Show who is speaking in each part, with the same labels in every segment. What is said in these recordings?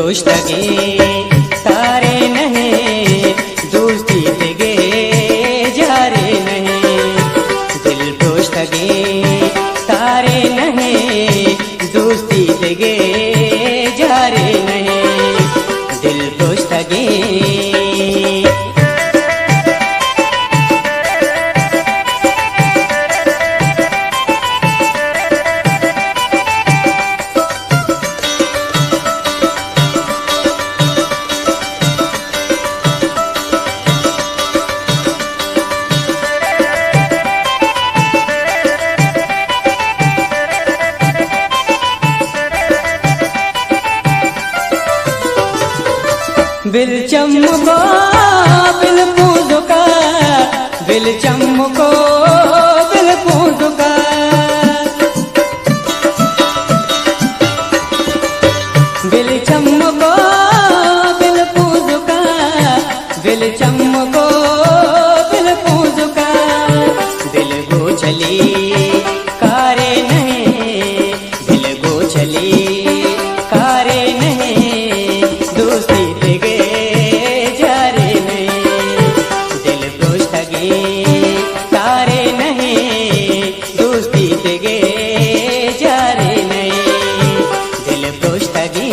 Speaker 1: दोस्तगे तारे नहीं दोस्ती तेगे जारे नहीं दिल दोस्तगे तारे नहीं दोस्ती तेगे जारे नहीं दिल दोस्तगे बिल चमको बिल पूजुका बिल चमको बिल पूजुका बिल चमको बिल पूजुका बिल चमको बिल पूजुका दिल गोचली कारे नहीं दिल गोचली कारे नहीं दोस्ती तेगे जारे नहीं दिल दोस्तगे तारे नहीं दोस्ती तेगे जारे नहीं दिल दोस्तगे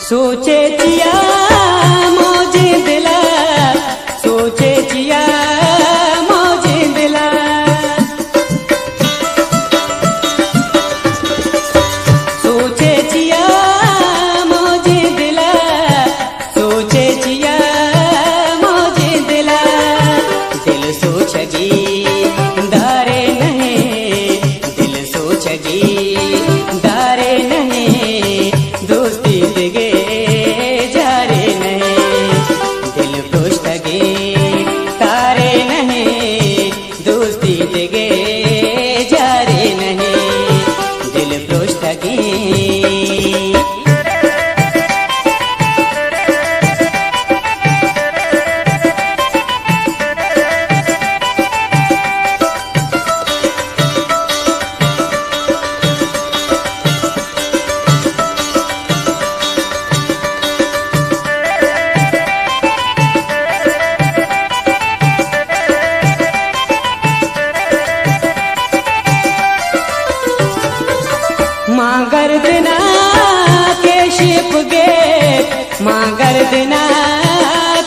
Speaker 1: सोचे जिया मौजे दिला सोचे जिया मौजे दिला सोचे जिया मौजे दिला सोचे जिया मौजे दिला दिल सोचगी दारे नहीं दिल सोचगी दारे नहीं दोस्ती तेगे जारे नहीं दिल दोस्तगे तारे नहीं दोस्ती तेगे जारे नहीं दिल दोस्तगे मागर दिना के शिप गे मागर दिना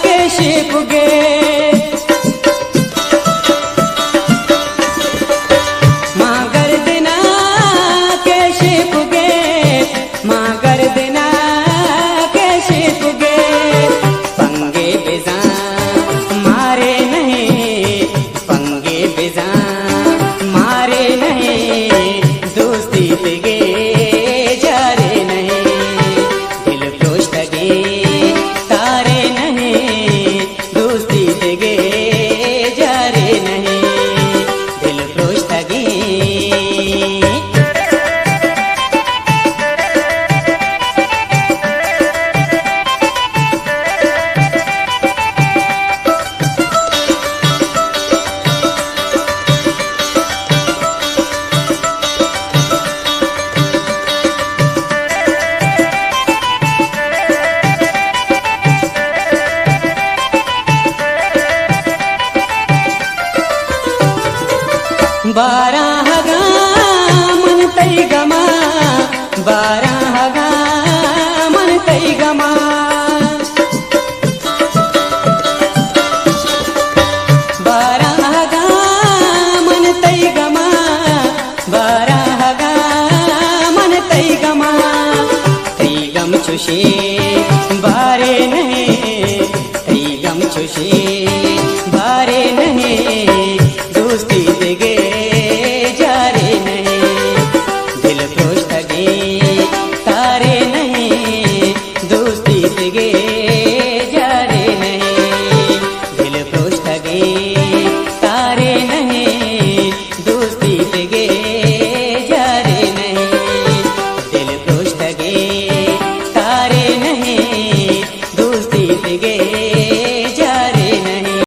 Speaker 1: के शिप गे मागर दिना के शिप गे मागर दिना के शिप गे पंगे बेजा मारे नहीं पंगे बेजा मारे नहीं दोस्ती तेगे जारे नहीं दिल दोस्तगे तारे नहीं दोस्ती तेगे जारे नहीं दिल दोस्तगे बारह हगा मन तई गमा बारह हगा मन तई गमा बारह हगा मन तई गमा बारह हगा मन तई गमा तई गम चुशे